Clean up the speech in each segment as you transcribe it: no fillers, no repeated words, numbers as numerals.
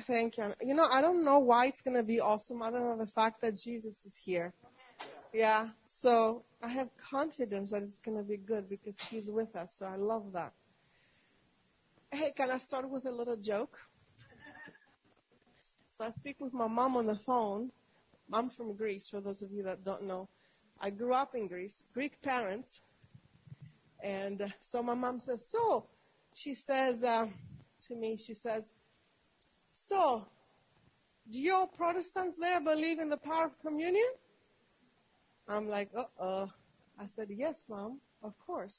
thank you. You know, I don't know why it's going to be awesome other than the fact that Jesus is here. Yeah, so I have confidence that it's going to be good because he's with us, so I love that. Hey, can I start with a little joke? So I speak with my mom on the phone. I'm from Greece, for those of you that don't know. I grew up in Greece, Greek parents. And so my mom says, she says to me, she says, so, do you all Protestants there believe in the power of communion? I'm like, uh-oh. I said, yes, Mom, of course.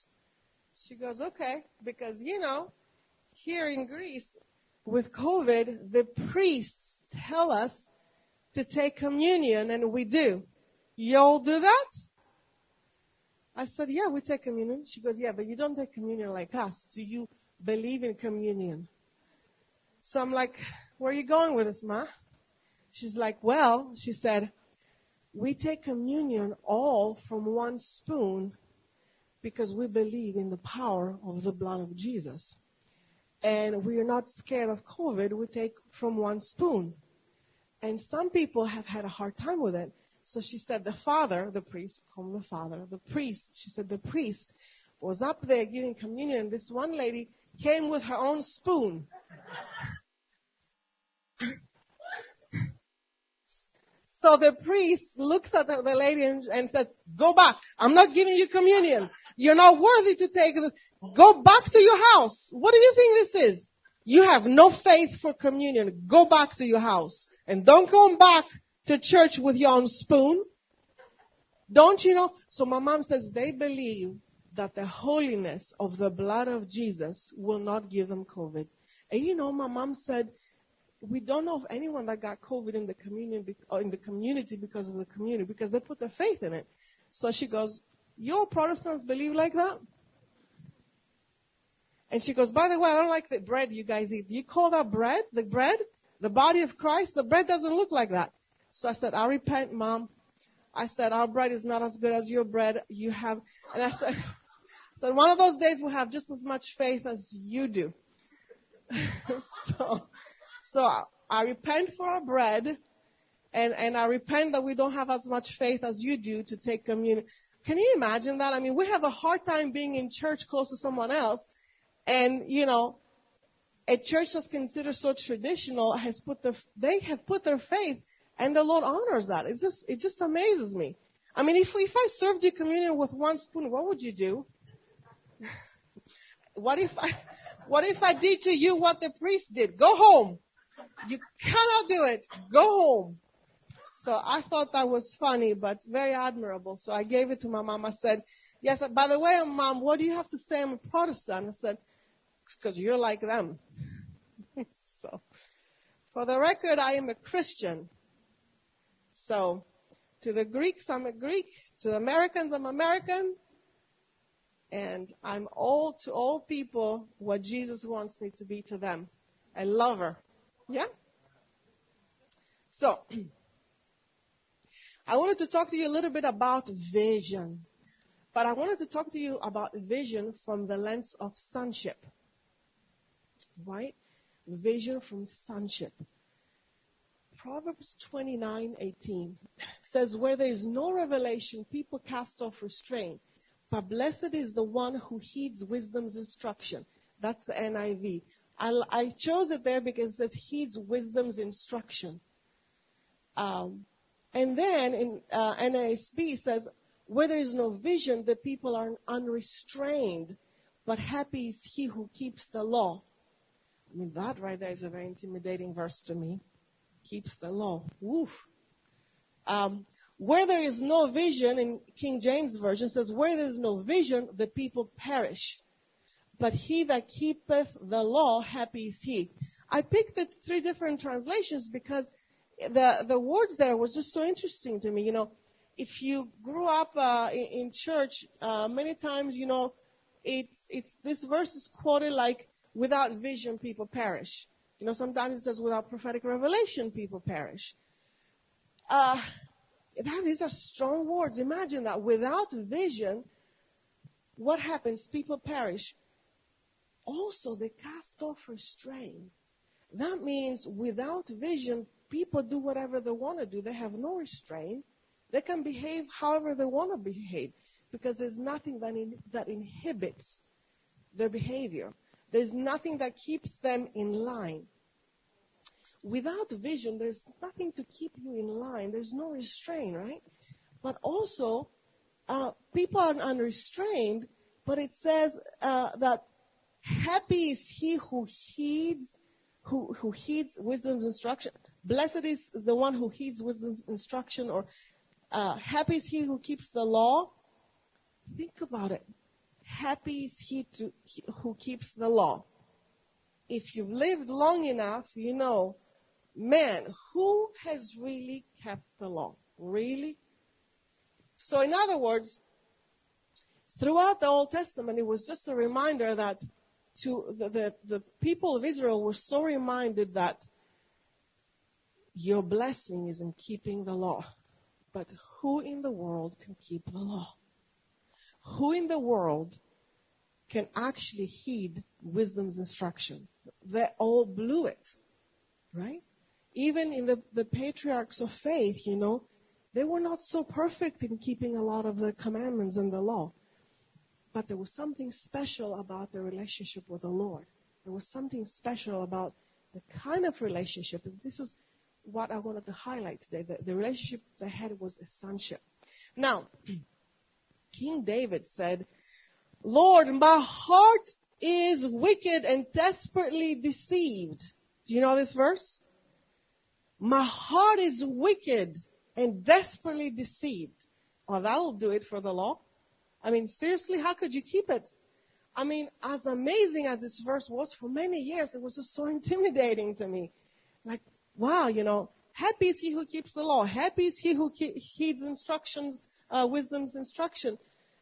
She goes, okay, because, you know, here in Greece, with COVID, the priests tell us to take communion, and we do. You all do that? I said, yeah, we take communion. She goes, yeah, but you don't take communion like us. Do you believe in communion? So I'm like, where are you going with this, Ma? She's like, well, she said, we take communion all from one spoon because we believe in the power of the blood of Jesus. And we are not scared of COVID. We take from one spoon. And some people have had a hard time with it. So she said the father, the priest, call him the father, the priest, she said the priest was up there giving communion. And this one lady came with her own spoon. So the priest looks at the lady and says, go back. I'm not giving you communion. You're not worthy to take this. Go back to your house. What do you think this is? You have no faith for communion. Go back to your house. And don't come back to church with your own spoon. Don't you know? So my mom says they believe that the holiness of the blood of Jesus will not give them COVID. And you know, my mom said, we don't know of anyone that got COVID in the community because of the community, because they put their faith in it. So she goes, your Protestants believe like that? And she goes, by the way, I don't like the bread you guys eat. Do you call that bread? The bread? The body of Christ? The bread doesn't look like that. So I said, I repent, Mom. I said, our bread is not as good as your bread you have. And I said, one of those days we'll have just as much faith as you do. So I repent for our bread, and I repent that we don't have as much faith as you do to take communion. Can you imagine that? I mean, we have a hard time being in church close to someone else, and, you know, a church that's considered so traditional they have put their faith, and the Lord honors that. It just amazes me. I mean, if I served you communion with one spoon, what would you do? What if I did to you what the priest did? Go home. You cannot do it. Go home. So I thought that was funny, but very admirable. So I gave it to my mom. I said, yes, by the way, Mom, what do you have to say? I'm a Protestant. I said, because you're like them. So for the record, I am a Christian. So to the Greeks, I'm a Greek. To the Americans, I'm American. And I'm all to all people what Jesus wants me to be to them. A lover. Yeah? So, I wanted to talk to you a little bit about vision. But I wanted to talk to you about vision from the lens of sonship. Right? Vision from sonship. Proverbs 29:18 says, where there is no revelation, people cast off restraint. But blessed is the one who heeds wisdom's instruction. That's the NIV. I chose it there because it says heeds wisdom's instruction. And then in NASB it says, where there is no vision, the people are unrestrained. But happy is he who keeps the law. I mean, that right there is a very intimidating verse to me. Keeps the law. Woof. Where there is no vision, in King James Version says, where there is no vision, the people perish. But he that keepeth the law, happy is he. I picked the three different translations because the words there was just so interesting to me. You know, if you grew up in church, many times, you know, it's this verse is quoted like, without vision, people perish. You know, sometimes it says, without prophetic revelation, people perish. These are strong words. Imagine that. Without vision, what happens? People perish. Also, they cast off restraint. That means without vision, people do whatever they want to do. They have no restraint. They can behave however they want to behave because there's nothing that inhibits their behavior. There's nothing that keeps them in line. Without vision, there's nothing to keep you in line. There's no restraint, right? But also, people are unrestrained, but it says that happy is he who heeds wisdom's instruction. Blessed is the one who heeds wisdom's instruction, or happy is he who keeps the law. Think about it. Happy is he who keeps the law. If you've lived long enough, you know, man, who has really kept the law? Really? So in other words, throughout the Old Testament, it was just a reminder that to the people of Israel were so reminded that your blessing is in keeping the law. But who in the world can keep the law? Who in the world can actually heed wisdom's instruction? They all blew it, right? Even in the patriarchs of faith, you know, they were not so perfect in keeping a lot of the commandments and the law. But there was something special about their relationship with the Lord. There was something special about the kind of relationship. And this is what I wanted to highlight today. The relationship they had was a sonship. Now, King David said, Lord, my heart is wicked and desperately deceived. Do you know this verse? My heart is wicked and desperately deceived. Well, that'll do it for the law. I mean, seriously, how could you keep it? I mean, as amazing as this verse was for many years, it was just so intimidating to me. Like, wow, you know, happy is he who keeps the law. Happy is he who heeds instructions, wisdom's instruction.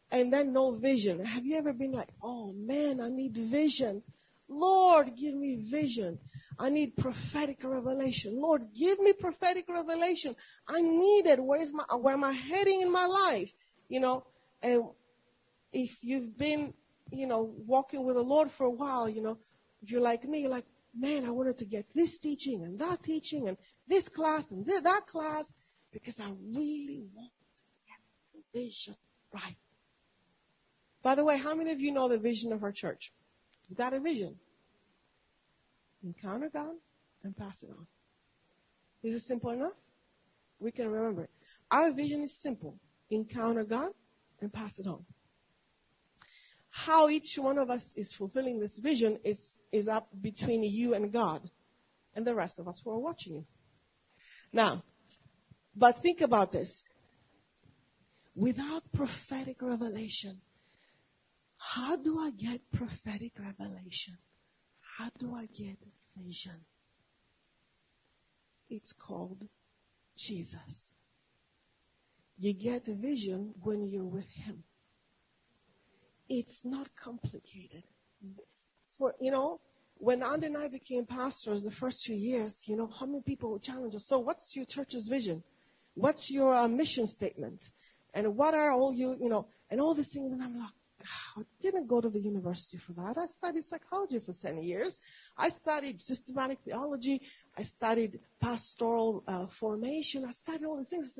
And then no vision. Have you ever been like, oh man, I need vision. Lord, give me vision. I need prophetic revelation. Lord, give me prophetic revelation. I need it. Where am I heading in my life? You know, and if you've been, you know, walking with the Lord for a while, you know, if you're like me, you're like, man, I wanted to get this teaching and this class and that class because I really want to get the vision right. By the way, how many of you know the vision of our church? We've got a vision. Encounter God and pass it on. Is it simple enough? We can remember it. Our vision is simple. Encounter God and pass it on. How each one of us is fulfilling this vision is up between you and God and the rest of us who are watching you. Now, but think about this. Without prophetic revelation, how do I get prophetic revelation? How do I get vision? It's called Jesus. You get vision when you're with Him. It's not complicated. For, you know, when Andy and I became pastors the first few years, you know, how many people would challenge us? So what's your church's vision? What's your mission statement? And what are all you know, and all these things. And I'm like, I didn't go to the university for that. I studied psychology for 10 years. I studied systematic theology. I studied pastoral formation. I studied all these things.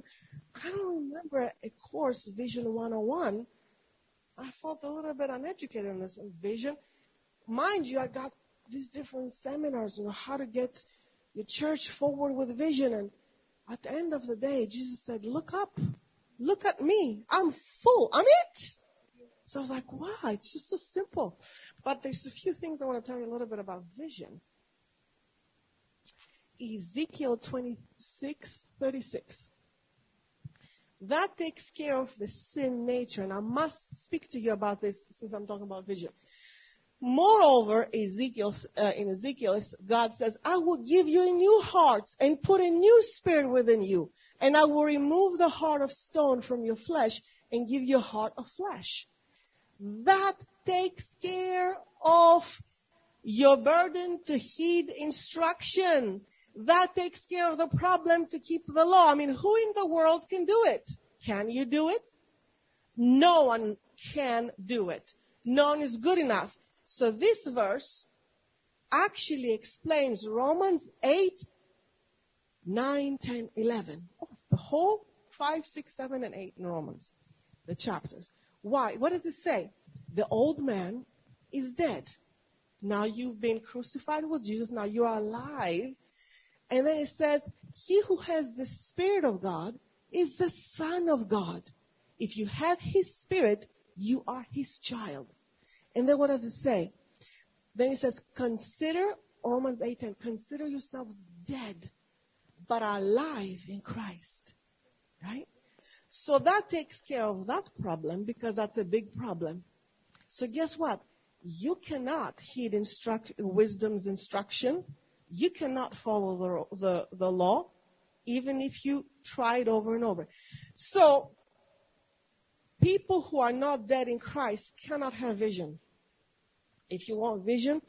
I don't remember a course, Vision 101. I felt a little bit uneducated in this vision. Mind you, I got these different seminars, you know, how to get your church forward with vision. And at the end of the day, Jesus said, look up. Look at me. I'm full. I'm it. So I was like, wow, it's just so simple. But there's a few things I want to tell you a little bit about vision. Ezekiel 26:36. That takes care of the sin nature. And I must speak to you about this since I'm talking about vision. Moreover, in Ezekiel, God says, I will give you a new heart and put a new spirit within you. And I will remove the heart of stone from your flesh and give you a heart of flesh. That takes care of your burden to heed instruction. That takes care of the problem to keep the law. I mean, who in the world can do it? Can you do it? No one can do it. No one is good enough. So this verse actually explains Romans 8, 9, 10, 11. Oh, the whole 5, 6, 7, and 8 in Romans, the chapters. Why? What does it say? The old man is dead. Now you've been crucified with Jesus. Now you are alive. And then it says, he who has the Spirit of God is the Son of God. If you have his Spirit, you are his child. And then what does it say? Then it says, consider, Romans 8:10, consider yourselves dead, but alive in Christ. Right? So that takes care of that problem, because that's a big problem. So guess what? You cannot heed wisdom's instruction. You cannot follow the law, even if you try it over and over. So people who are not dead in Christ cannot have vision. If you want vision,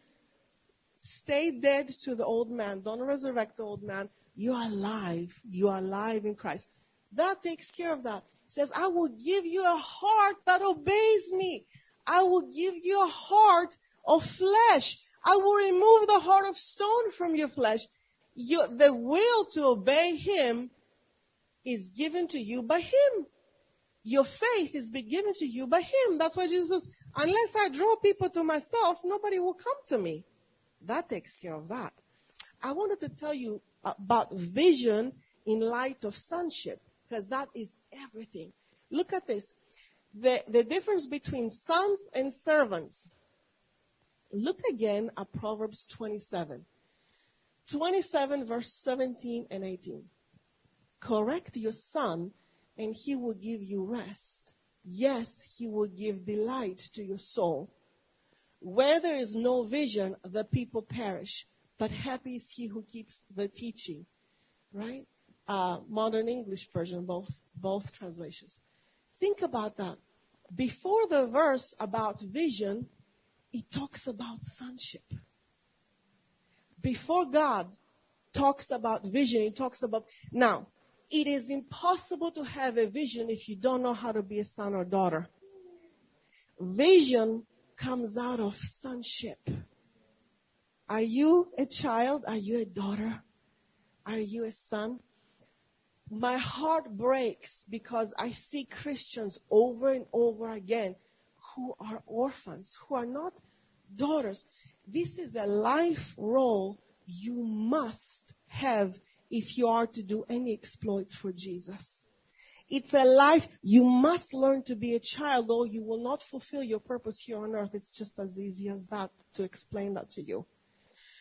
stay dead to the old man. Don't resurrect the old man. You are alive. You are alive in Christ. That takes care of that. It says, I will give you a heart that obeys me. I will give you a heart of flesh. I will remove the heart of stone from your flesh. The will to obey him is given to you by him. Your faith is given to you by him. That's why Jesus says, unless I draw people to myself, nobody will come to me. That takes care of that. I wanted to tell you about vision in light of sonship, because that is everything. Look at this. The difference between sons and servants. Look again at Proverbs 27. 27 verse 17 and 18. Correct your son, and he will give you rest. Yes, he will give delight to your soul. Where there is no vision, the people perish, but happy is he who keeps the teaching. Right? Modern English version, both translations. Think about that. Before the verse about vision, it talks about sonship. Before God talks about vision, it talks about... Now, it is impossible to have a vision if you don't know how to be a son or daughter. Vision comes out of sonship. Are you a child? Are you a daughter? Are you a son? My heart breaks because I see Christians over and over again who are orphans, who are not daughters. This is a life role you must have if you are to do any exploits for Jesus. It's a life, you must learn to be a child, or you will not fulfill your purpose here on earth. It's just as easy as that to explain that to you.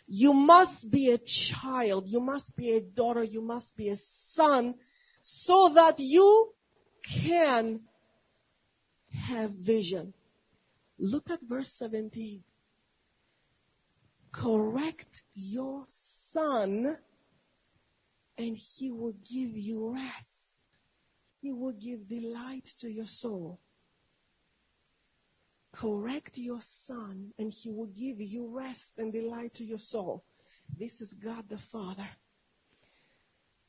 You must be a child, you must be a daughter, you must be a son, so that you can have vision. Look at verse 17. Correct your son, and he will give you rest. He will give delight to your soul. Correct your son, and he will give you rest and delight to your soul. This is God the Father.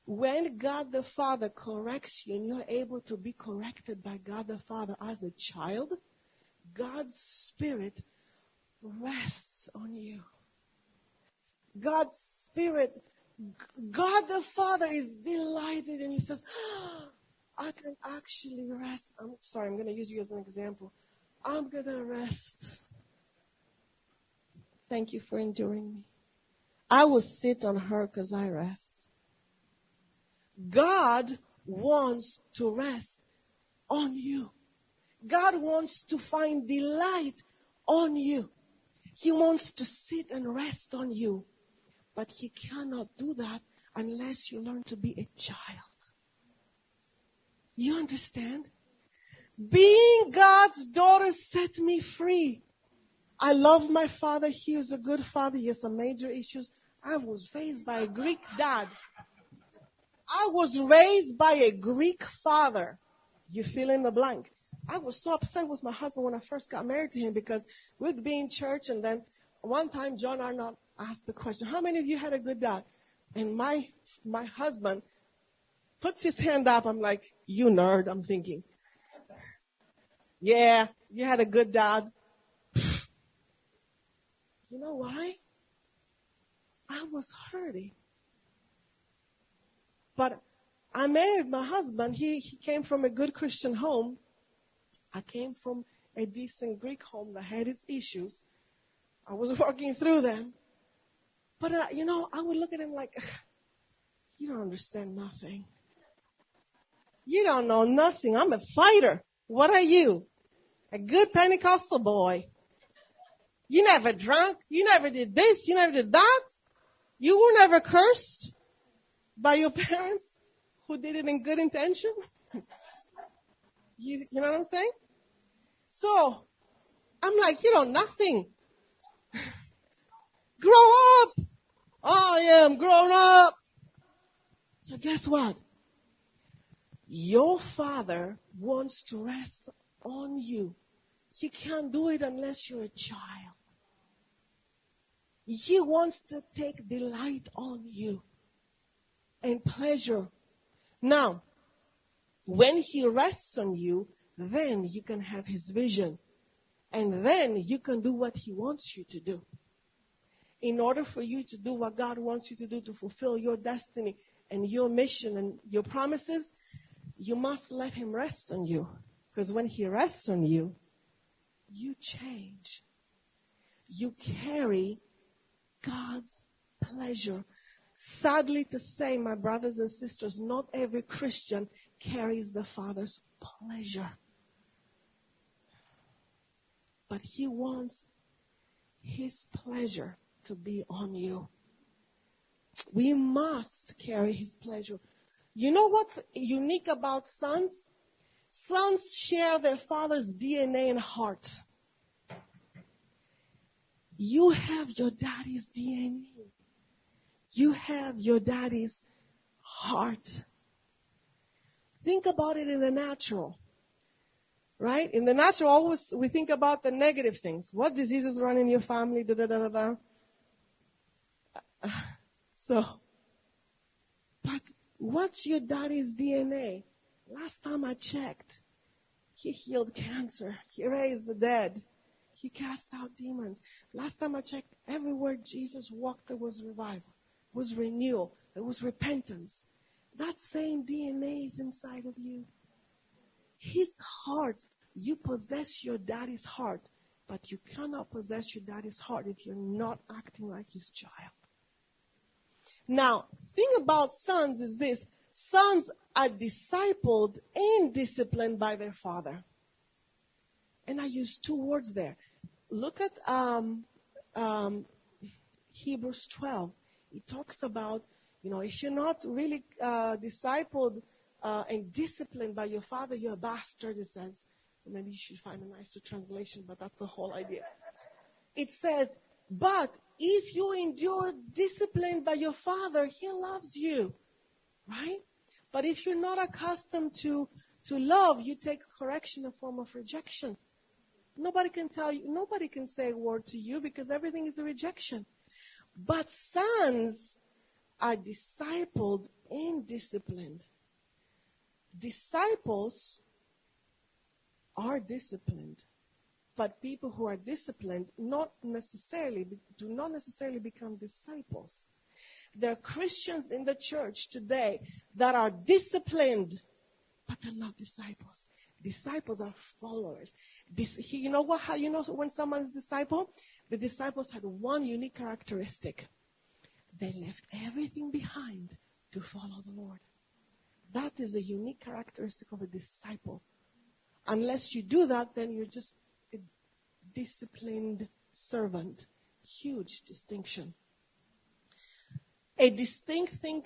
When God the Father corrects you and you're able to be corrected by God the Father as a child, God's Spirit rests on you. God's Spirit, God the Father is delighted, and he says, I can actually rest. I'm going to use you as an example. I'm going to rest. Thank you for enduring me. I will sit on her because I rest. God wants to rest on you. God wants to find delight on you. He wants to sit and rest on you. But he cannot do that unless you learn to be a child. You understand? Being God's daughter set me free. I love my father. He is a good father. He has some major issues. I was raised by a Greek dad. I was raised by a Greek father. You fill in the blank. I was so upset with my husband when I first got married to him because we'd be in church, and then one time John Arnott asked the question, how many of you had a good dad? And my husband puts his hand up. I'm like, you nerd, I'm thinking. Yeah, you had a good dad. You know why? I was hurting. But I married my husband. He came from a good Christian home. I came from a decent Greek home that had its issues. I was working through them. But, I would look at him like, you don't understand nothing. You don't know nothing. I'm a fighter. What are you? A good Pentecostal boy. You never drank. You never did this. You never did that. You were never cursed by your parents who did it in good intention. You know what I'm saying? So, I'm like, you know, nothing. Grow up. I am grown up. So guess what? Your Father wants to rest on you. He can't do it unless you're a child. He wants to take delight on you and pleasure. Now, when He rests on you, then you can have His vision. And then you can do what He wants you to do. In order for you to do what God wants you to do to fulfill your destiny and your mission and your promises, you must let Him rest on you. Because when He rests on you, you change. You carry God's pleasure. Sadly to say, my brothers and sisters, not every Christian carries the Father's pleasure. But He wants His pleasure to be on you. We must carry His pleasure. You know what's unique about sons? Sons share their father's DNA and heart. You have your daddy's DNA. You have your daddy's heart. Think about it in the natural. Right? In the natural, always we think about the negative things. What diseases run in your family? Da, da, da, da, da. But what's your daddy's DNA? Last time I checked, he healed cancer. He raised the dead. He cast out demons. Last time I checked, everywhere Jesus walked, there was revival, was renewal, there was repentance. That same DNA is inside of you. His heart. You possess your daddy's heart, but you cannot possess your daddy's heart if you're not acting like his child. Now, thing about sons is this. Sons are discipled and disciplined by their father. And I use two words there. Look at Hebrews 12. It talks about, if you're not really discipled and disciplined by your father, you're a bastard, it says. Maybe you should find a nicer translation, but that's the whole idea. It says, but if you endure discipline by your father, he loves you. Right? But if you're not accustomed to love, you take correction in a form of rejection. Nobody can tell you, nobody can say a word to you because everything is a rejection. But sons are discipled and disciplined. Disciples are disciplined, but people who are disciplined do not necessarily become disciples. There are Christians in the church today that are disciplined, but they're not disciples. Disciples are followers. You know what? How you know when someone is disciple? The disciples had one unique characteristic. They left everything behind to follow the Lord. That is a unique characteristic of a disciple. Unless you do that, then you're just a disciplined servant. Huge distinction. A distinct thing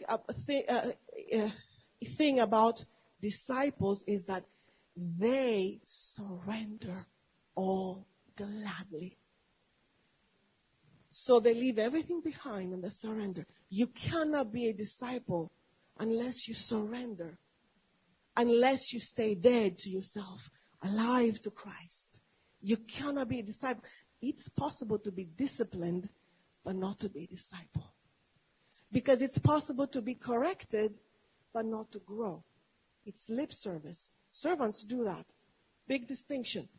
about disciples is that they surrender all gladly. So they leave everything behind and they surrender. You cannot be a disciple unless you surrender. Unless you stay dead to yourself, alive to Christ. You cannot be a disciple. It's possible to be disciplined, but not to be a disciple. Because it's possible to be corrected, but not to grow. It's lip service. Servants do that. Big distinction.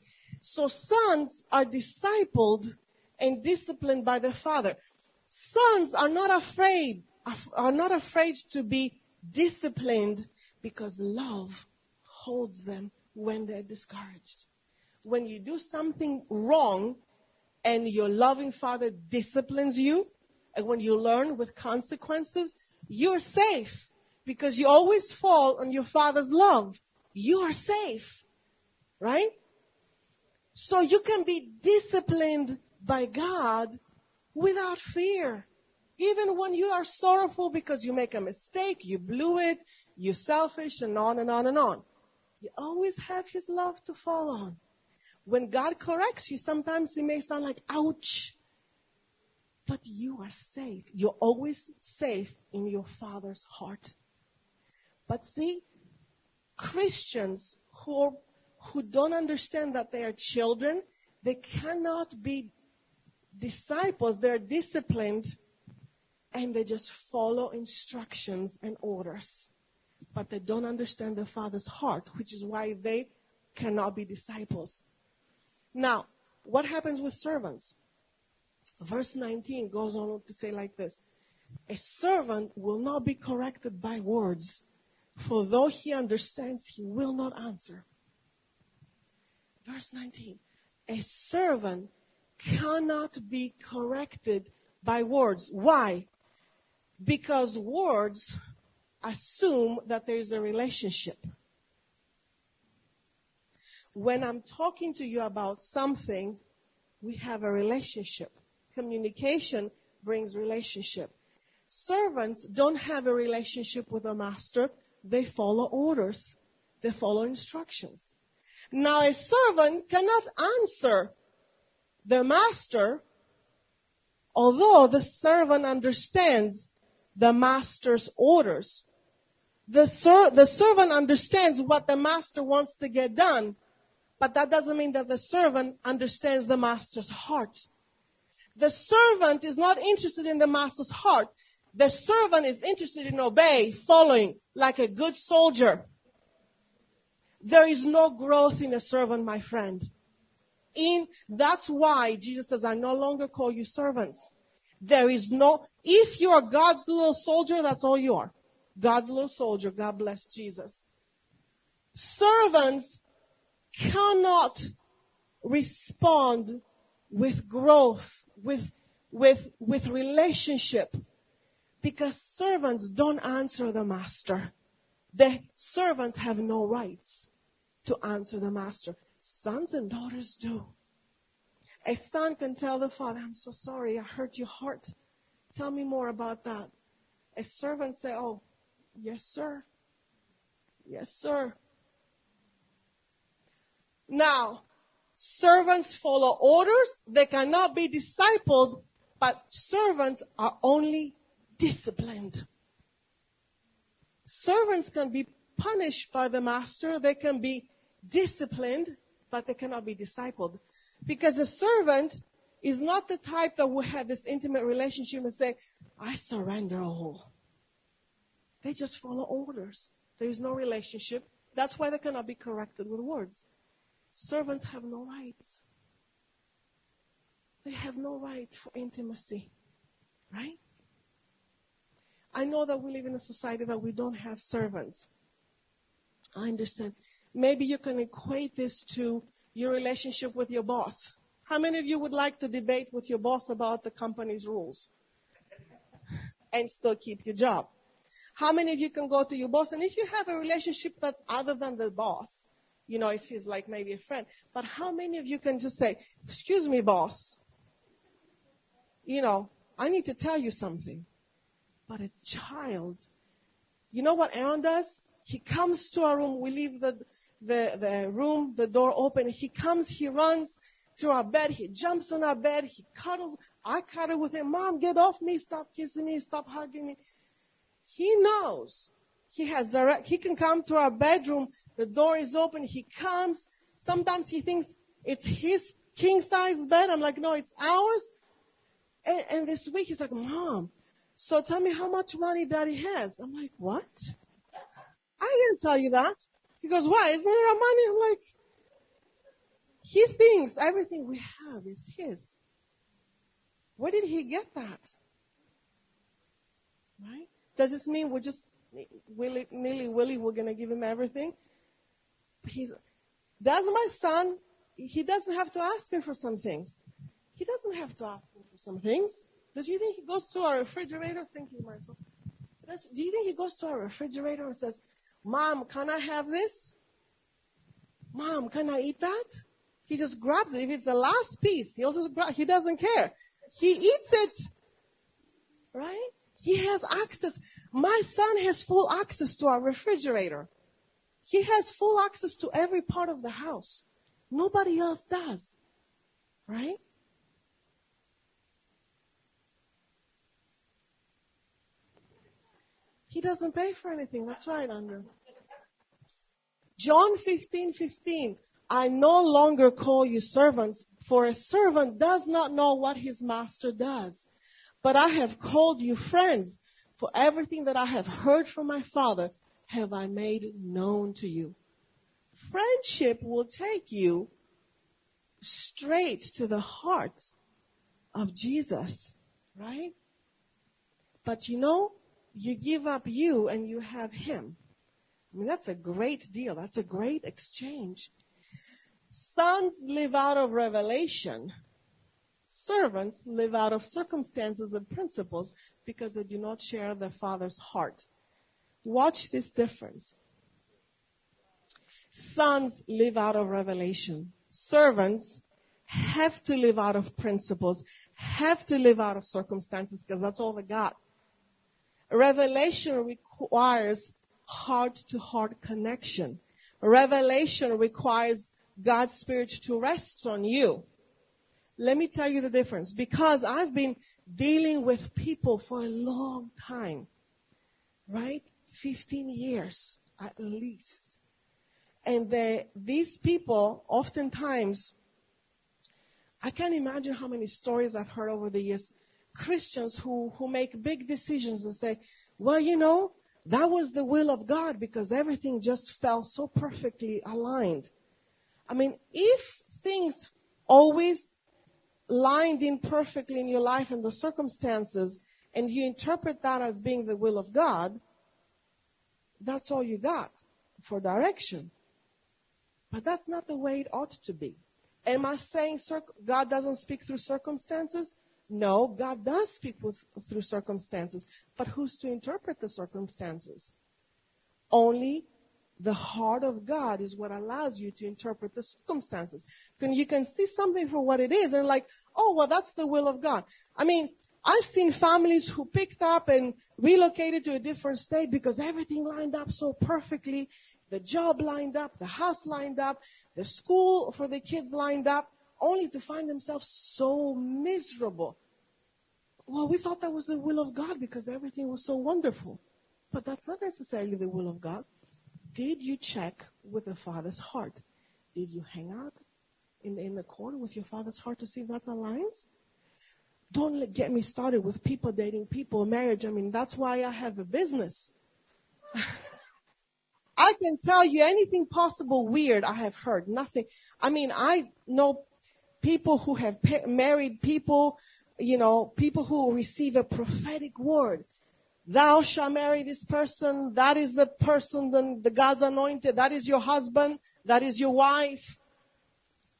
So sons are discipled and disciplined by their father. Sons are not afraid to be disciplined because love holds them when they're discouraged. When you do something wrong and your loving father disciplines you, and when you learn with consequences, you're safe because you always fall on your father's love. You are safe, right? So you can be disciplined by God without fear. Even when you are sorrowful because you make a mistake, you blew it, you're selfish, and on and on and on. You always have his love to fall on. When God corrects you, sometimes it may sound like, ouch. But you are safe. You're always safe in your Father's heart. But see, Christians who don't understand that they are children, they cannot be disciples. They're disciplined, and they just follow instructions and orders. But they don't understand the Father's heart, which is why they cannot be disciples. Now, what happens with servants? Verse 19 goes on to say like this. A servant will not be corrected by words, for though he understands, he will not answer. Verse 19. A servant cannot be corrected by words. Why? Because words assume that there is a relationship. When I'm talking to you about something, we have a relationship. Communication brings relationship. Servants don't have a relationship with a master. They follow orders. They follow instructions. Now, a servant cannot answer the master, although the servant understands the master's orders. The servant understands what the master wants to get done, but that doesn't mean that the servant understands the master's heart. The servant is not interested in the master's heart. The servant is interested in obeying, following, like a good soldier. There is no growth in a servant, my friend. That's why Jesus says, I no longer call you servants. If you are God's little soldier, that's all you are. God's little soldier. God bless Jesus. Servants cannot respond with growth, with relationship, because servants don't answer the master. The servants have no rights to answer the master. Sons and daughters do. A son can tell the father, I'm so sorry, I hurt your heart. Tell me more about that. A servant say, oh, yes, sir. Yes, sir. Now, servants follow orders. They cannot be discipled, but servants are only disciplined. Servants can be punished by the master. They can be disciplined, but they cannot be discipled. Because the servant is not the type that will have this intimate relationship and say, I surrender all. They just follow orders. There is no relationship. That's why they cannot be corrected with words. Servants have no rights. They have no right for intimacy. Right? I know that we live in a society that we don't have servants. I understand. Maybe you can equate this to your relationship with your boss. How many of you would like to debate with your boss about the company's rules and still keep your job? How many of you can go to your boss? And if you have a relationship that's other than the boss, if he's like maybe a friend, but how many of you can just say, excuse me, boss, I need to tell you something. But a child, you know what Aaron does? He comes to our room. We leave the room, the door open. He comes, he runs to our bed. He jumps on our bed. He cuddles. I cuddle with him. Mom, get off me. Stop kissing me. Stop hugging me. He knows. He can come to our bedroom. The door is open. He comes. Sometimes he thinks it's his king-size bed. I'm like, no, it's ours. And this week he's like, Mom, so tell me how much money Daddy has. I'm like, what? I didn't tell you that. He goes, why? Isn't it our money? I'm like, he thinks everything we have is his. Where did he get that? Right? Does this mean we're just willy-nilly, we're going to give him everything? That's my son. He doesn't have to ask me for some things. He doesn't have to ask me for some things. Does you think he goes to our refrigerator, thinking to myself, do you think he goes to our refrigerator and says, Mom, can I have this? Mom, can I eat that? He just grabs it. If it's the last piece, he'll just grab. He doesn't care. He eats it. Right? He has access. My son has full access to our refrigerator. He has full access to every part of the house. Nobody else does. Right? He doesn't pay for anything. That's right, Andrew. John 15:15. I no longer call you servants, for a servant does not know what his master does. But I have called you friends, for everything that I have heard from my Father have I made known to you. Friendship will take you straight to the heart of Jesus, right? But you give up you and you have him. I mean, that's a great deal. That's a great exchange. Sons live out of revelation. Servants live out of circumstances and principles because they do not share their Father's heart. Watch this difference. Sons live out of revelation. Servants have to live out of principles, have to live out of circumstances because that's all they got. Revelation requires heart-to-heart connection. Revelation requires God's Spirit to rest on you. Let me tell you the difference. Because I've been dealing with people for a long time, right? 15 years at least. And these people, oftentimes, I can't imagine how many stories I've heard over the years. Christians who make big decisions and say, well, that was the will of God because everything just fell so perfectly aligned. I mean, if things always lined in perfectly in your life and the circumstances, and you interpret that as being the will of God, that's all you got for direction. But that's not the way it ought to be. Am I saying God doesn't speak through circumstances? No, God does speak through circumstances. But who's to interpret the circumstances? Only the heart of God is what allows you to interpret the circumstances. You can see something for what it is and that's the will of God. I mean, I've seen families who picked up and relocated to a different state because everything lined up so perfectly. The job lined up, the house lined up, the school for the kids lined up, only to find themselves so miserable. Well, we thought that was the will of God because everything was so wonderful. But that's not necessarily the will of God. Did you check with the Father's heart? Did you hang out in the corner with your Father's heart to see if that aligns? Don't get me started with people dating people, marriage. I mean, that's why I have a business. I can tell you anything possible weird I have heard. Nothing. I mean, I know people who have married people, people who receive a prophetic word. Thou shalt marry this person. That is the person, the God's anointed. That is your husband. That is your wife.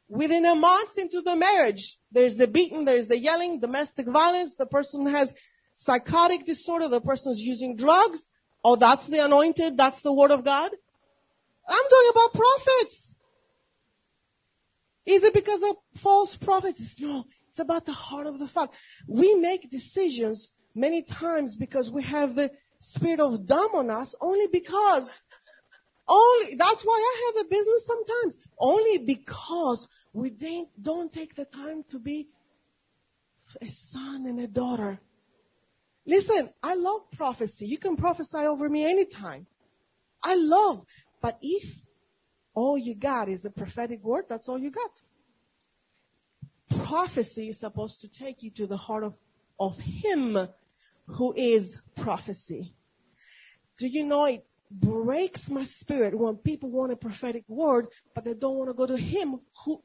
Within a month into the marriage, there's the beating, there's the yelling, domestic violence. The person has psychotic disorder. The person's using drugs. Oh, that's the anointed. That's the word of God. I'm talking about prophets. Is it because of false prophets? No, it's about the heart of the Father. We make decisions many times because we have the spirit of dumb on us that's why I have a business sometimes. Only because we don't take the time to be a son and a daughter. Listen, I love prophecy. You can prophesy over me anytime. But if all you got is a prophetic word, that's all you got. Prophecy is supposed to take you to the heart of Him who is prophecy. Do you know it breaks my spirit when people want a prophetic word, but they don't want to go to Him who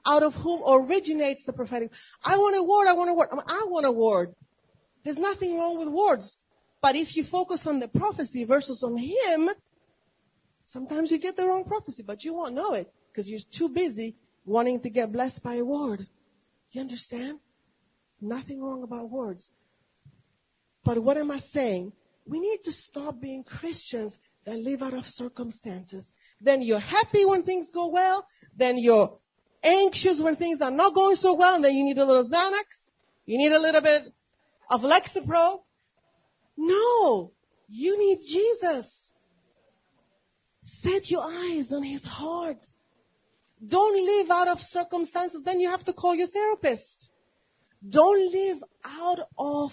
out of whom originates the prophetic. I want a word. I want a word. There's nothing wrong with words. But if you focus on the prophecy versus on him, sometimes you get the wrong prophecy, but you won't know it because you're too busy wanting to get blessed by a word. You understand? Nothing wrong about words. But what am I saying? We need to stop being Christians that live out of circumstances. Then you're happy when things go well. Then you're anxious when things are not going so well. And then you need a little Xanax. You need a little bit of Lexapro. No. You need Jesus. Set your eyes on his heart. Don't live out of circumstances. Then you have to call your therapist. Don't live out of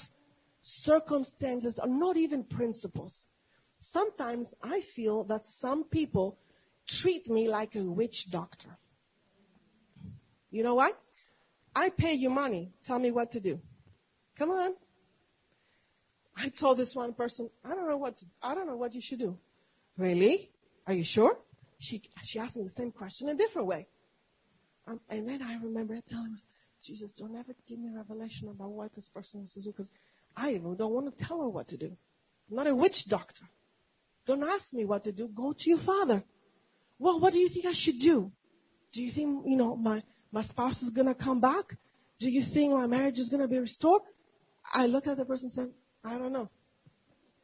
circumstances, or not even principles. Sometimes I feel that some people treat me like a witch doctor. You know why? I pay you money. Tell me what to do. Come on. I told this one person, I don't know what you should do. Really? Are you sure? She asked me the same question in a different way. And then I remember telling her, Jesus, don't ever give me a revelation about what this person wants to do, because I even don't want to tell her what to do. I'm not a witch doctor. Don't ask me what to do. Go to your Father. Well, what do you think I should do? Do you think, my spouse is going to come back? Do you think my marriage is going to be restored? I looked at the person and said, I don't know.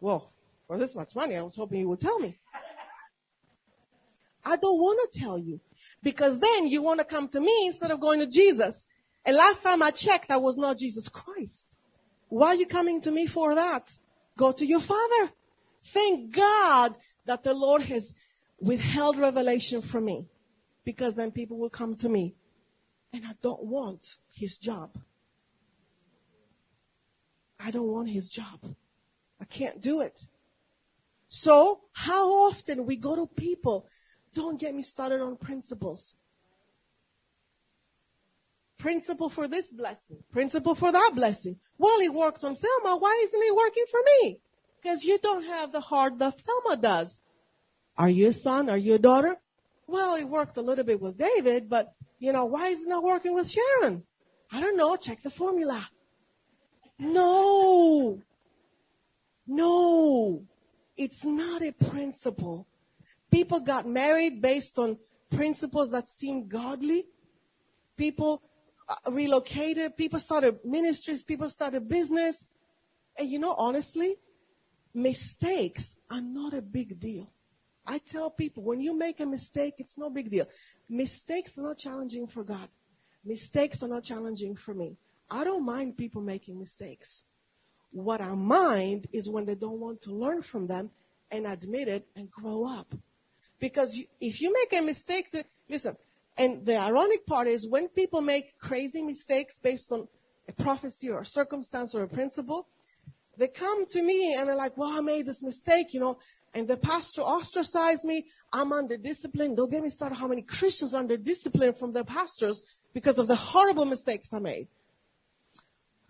Well, for this much money, I was hoping you would tell me. I don't want to tell you, because then you want to come to me instead of going to Jesus. And last time I checked, that was not Jesus Christ. Why are you coming to me for that? Go to your Father. Thank God that the Lord has withheld revelation from me, because then people will come to me. And I don't want his job. I don't want his job. I can't do it. So, how often we go to people, don't get me started on principles. Principle for this blessing. Principle for that blessing. Well, it worked on Thelma. Why isn't it working for me? Because you don't have the heart that Thelma does. Are you a son? Are you a daughter? Well, it worked a little bit with David, but, why is it not working with Sharon? I don't know. Check the formula. No. It's not a principle. People got married based on principles that seemed godly. People relocated. People started ministries. People started business. And honestly, mistakes are not a big deal. I tell people, when you make a mistake, it's no big deal. Mistakes are not challenging for God. Mistakes are not challenging for me. I don't mind people making mistakes. What I mind is when they don't want to learn from them and admit it and grow up. Because if you make a mistake, listen, and the ironic part is when people make crazy mistakes based on a prophecy or a circumstance or a principle, they come to me and they're like, well, I made this mistake, and the pastor ostracized me. I'm under discipline. Don't get me started how many Christians are under discipline from their pastors because of the horrible mistakes I made.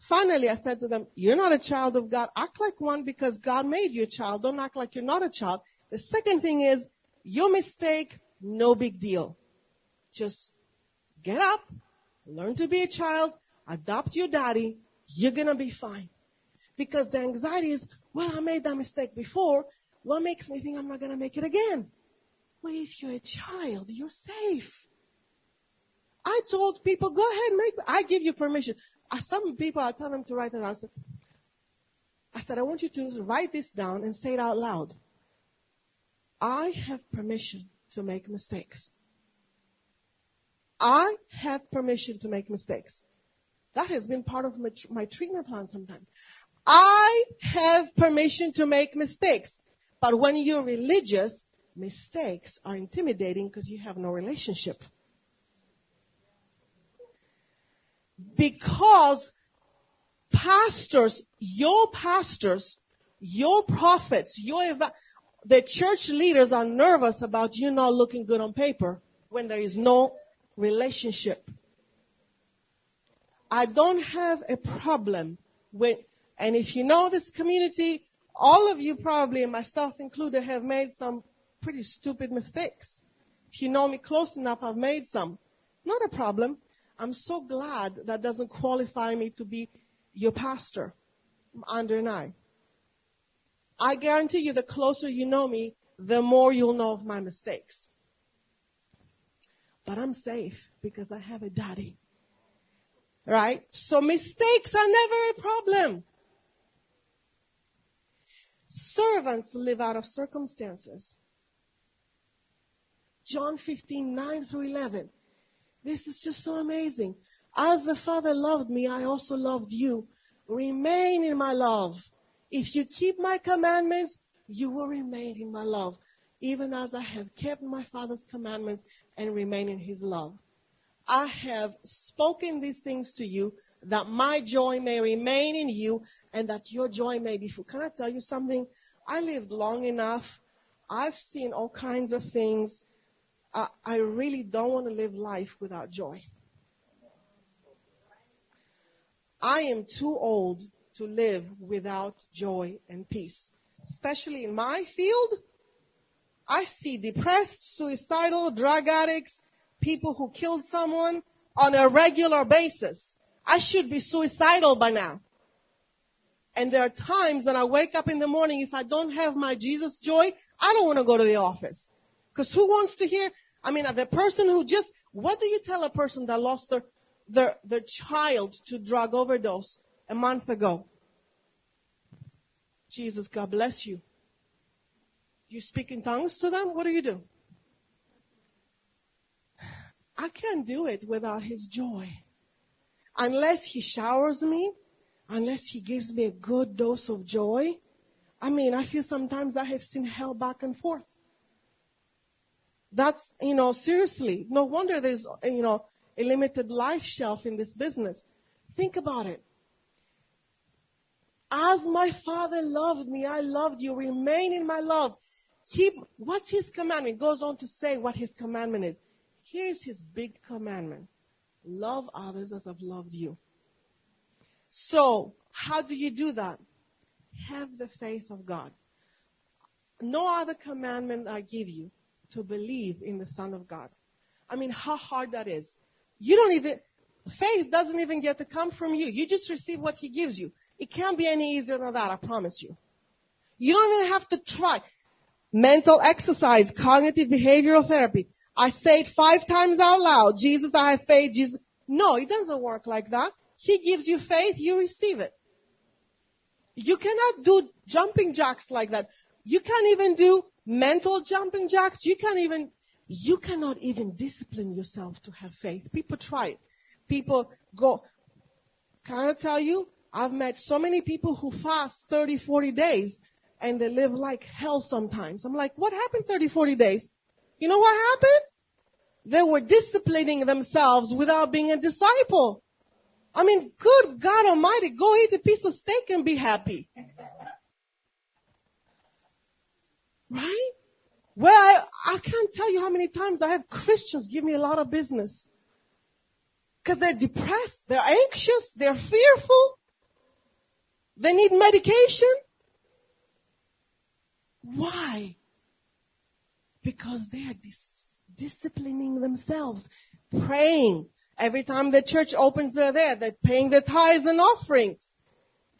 Finally, I said to them, you're not a child of God. Act like one because God made you a child. Don't act like you're not a child. The second thing is, your mistake, no big deal. Just get up, learn to be a child, adopt your daddy. You're going to be fine. Because the anxiety is, well, I made that mistake before. What makes me think I'm not going to make it again? Well, if you're a child, you're safe. I told people, go ahead, I give you permission. Some people, I tell them to write it down. I said, I want you to write this down and say it out loud. I have permission to make mistakes. I have permission to make mistakes. That has been part of my treatment plan sometimes. I have permission to make mistakes. But when you're religious, mistakes are intimidating because you have no relationship. Because pastors, your prophets, the church leaders are nervous about you not looking good on paper when there is no relationship. I don't have a problem with, and if you know this community, all of you probably, and myself included, have made some pretty stupid mistakes. If you know me close enough, I've made some. Not a problem. I'm so glad that doesn't qualify me to be your pastor under an eye. I guarantee you, the closer you know me, the more you'll know of my mistakes. But I'm safe because I have a daddy. Right? So mistakes are never a problem. Servants live out of circumstances. John 15:9-11. This is just so amazing. As the Father loved me, I also loved you. Remain in my love. If you keep my commandments, you will remain in my love, even as I have kept my Father's commandments and remain in his love. I have spoken these things to you, that my joy may remain in you, and that your joy may be full. Can I tell you something? I lived long enough. I've seen all kinds of things. I really don't want to live life without joy. I am too old to live without joy and peace. Especially in my field, I see depressed, suicidal, drug addicts, people who killed someone on a regular basis. I should be suicidal by now. And there are times that I wake up in the morning, if I don't have my Jesus joy, I don't want to go to the office. Because who wants to hear? I mean, the person who just, what do you tell a person that lost their child to drug overdose a month ago? Jesus, God bless you. You speak in tongues to them? What do you do? I can't do it without his joy. Unless he showers me, unless he gives me a good dose of joy. I mean, I feel sometimes I have seen hell back and forth. That's, seriously. No wonder there's, a limited life shelf in this business. Think about it. As my Father loved me, I loved you. Remain in my love. What's his commandment? It goes on to say what his commandment is. Here's his big commandment. Love others as I've loved you. So, how do you do that? Have the faith of God. No other commandment I give you to believe in the Son of God. I mean, how hard that is. Faith doesn't even get to come from you. You just receive what he gives you. It can't be any easier than that, I promise you. You don't even have to try. Mental exercise, cognitive behavioral therapy. I say it 5 times out loud. Jesus, I have faith. Jesus. No, it doesn't work like that. He gives you faith, you receive it. You cannot do jumping jacks like that. You can't even do mental jumping jacks. You cannot even discipline yourself to have faith. People try it. People go. Can I tell you? I've met so many people who fast 30, 40 days and they live like hell sometimes. I'm like, what happened 30, 40 days? You know what happened? They were disciplining themselves without being a disciple. I mean, good God Almighty, go eat a piece of steak and be happy. Right? Well, I can't tell you how many times I have Christians give me a lot of business. Because they're depressed, they're anxious, they're fearful. They need medication. Why? Because they are disciplining themselves, praying. Every time the church opens, they're there. They're paying their tithes and offering.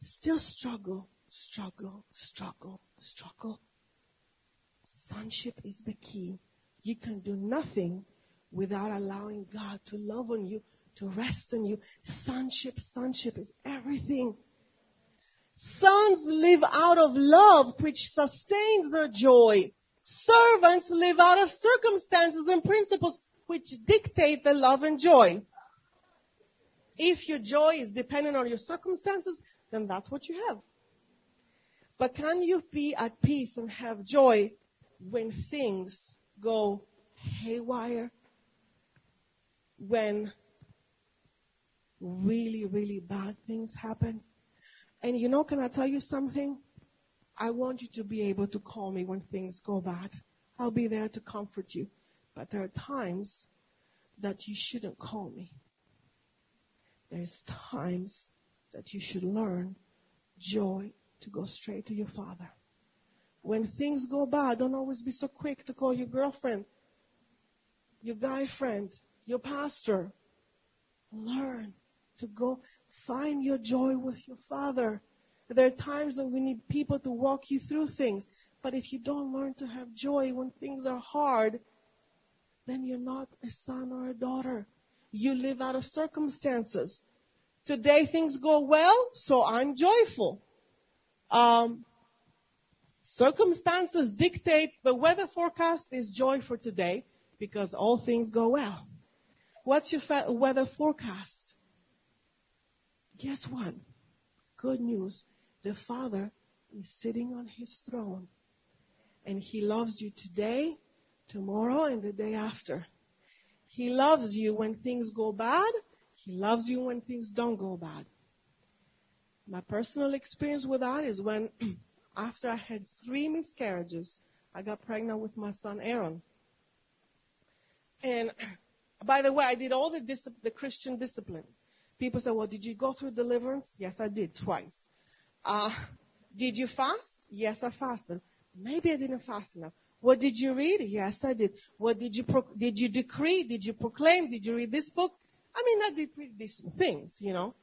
Still struggle. Sonship is the key. You can do nothing without allowing God to love on you, to rest on you. Sonship is everything. Sons live out of love, which sustains their joy. Servants live out of circumstances and principles, which dictate the love and joy. If your joy is dependent on your circumstances, then that's what you have. But can you be at peace and have joy when things go haywire? When really, really bad things happen? And can I tell you something? I want you to be able to call me when things go bad. I'll be there to comfort you. But there are times that you shouldn't call me. There's times that you should learn joy to go straight to your Father. When things go bad, don't always be so quick to call your girlfriend, your guy friend, your pastor. Learn to go find your joy with your Father. There are times that we need people to walk you through things. But if you don't learn to have joy when things are hard, then you're not a son or a daughter. You live out of circumstances. Today things go well, so I'm joyful. Circumstances dictate the weather forecast is joy for today because all things go well. What's your weather forecast? Guess what? Good news. The Father is sitting on His throne. And He loves you today, tomorrow, and the day after. He loves you when things go bad. He loves you when things don't go bad. My personal experience with that is when, after I had 3 miscarriages, I got pregnant with my son Aaron. And by the way, I did all the Christian discipline. People say, well, did you go through deliverance? Yes, I did, twice. Did you fast? Yes, I fasted. Maybe I didn't fast enough. What did you read? Yes, I did. What did you decree? Did you proclaim? Did you read this book? I mean, I did pretty decent things, you know.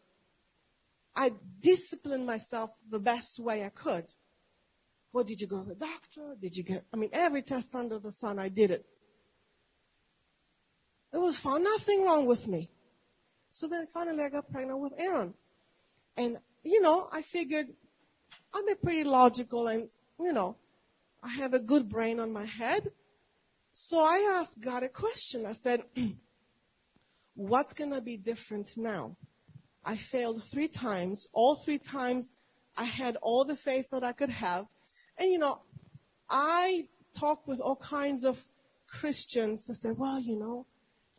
I disciplined myself the best way I could. What, did you go to the doctor? Every test under the sun, I did it. There was found nothing wrong with me. So then finally I got pregnant with Aaron. And, I figured I'm a pretty logical and, I have a good brain on my head. So I asked God a question. I said, what's going to be different now? I failed 3 times. All 3 times I had all the faith that I could have. And, I talk with all kinds of Christians and say, well, you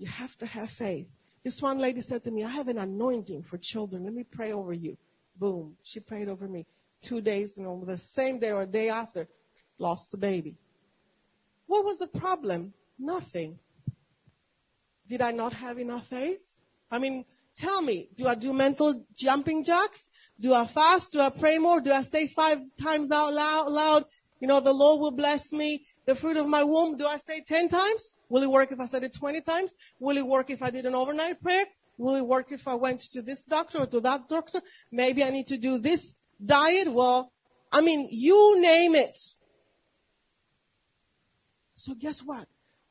have to have faith. This one lady said to me, I have an anointing for children. Let me pray over you. Boom. She prayed over me. 2 days, the same day or a day after, lost the baby. What was the problem? Nothing. Did I not have enough faith? Tell me, do I do mental jumping jacks? Do I fast? Do I pray more? Do I say 5 times out loud, the Lord will bless me, the fruit of my womb? Do I say 10 times? Will it work if I said it 20 times? Will it work if I did an overnight prayer? Will it work if I went to this doctor or to that doctor? Maybe I need to do this diet. Well, you name it. So guess what?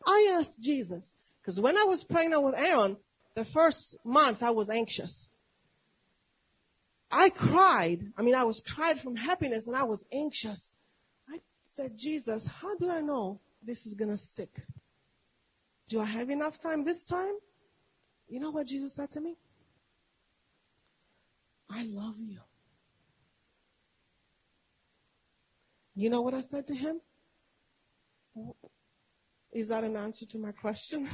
I asked Jesus, because when I was pregnant with Aaron, the first month I was anxious. I cried. I was cried from happiness and I was anxious. I said, Jesus, how do I know this is going to stick? Do I have enough time this time? You know what Jesus said to me? I love you. You know what I said to him? Is that an answer to my question?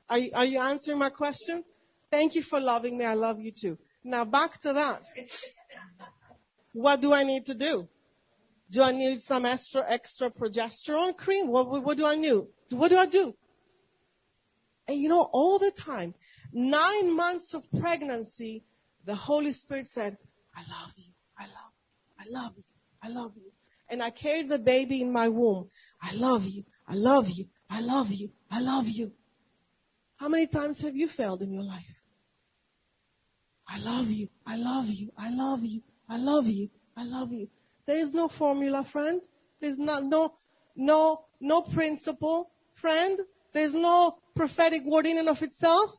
Are you answering my question? Thank you for loving me. I love you too. Now back to that. What do I need to do? Do I need some extra progesterone cream? What do I need? What do I do? And all the time, 9 months of pregnancy, the Holy Spirit said, I love you. I love you. I love you. I love you. And I carried the baby in my womb. I love you. I love you. I love you. I love you. How many times have you failed in your life? I love you. I love you. I love you. I love you. I love you. There is no formula, friend. There's no principle, friend. There's no prophetic word in and of itself.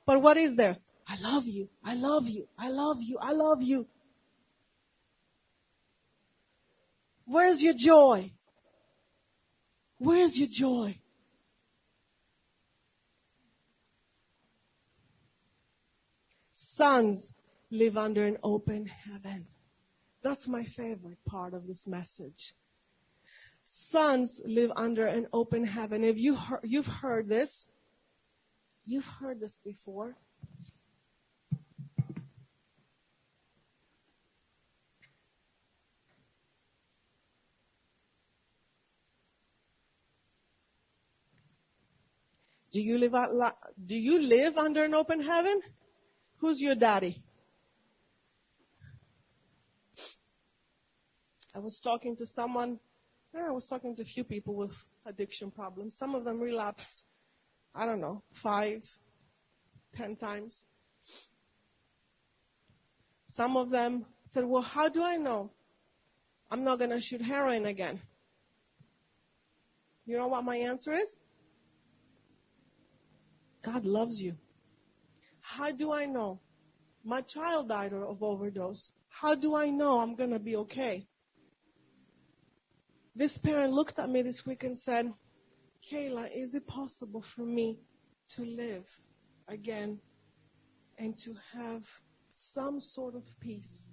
But what is there? I love you. I love you. I love you. I love you. Where's your joy? Where's your joy? Sons live under an open heaven. That's my favorite part of this message. Sons live under an open heaven. If you've heard this, you've heard this before. Do you live under an open heaven? Who's your daddy? I was talking to a few people with addiction problems. Some of them relapsed, 5, 10 times. Some of them I said, well, how do I know I'm not going to shoot heroin again? You know what my answer is? God loves you. How do I know? My child died of overdose. How do I know I'm going to be okay? This parent looked at me this week and said, Kayla, is it possible for me to live again and to have some sort of peace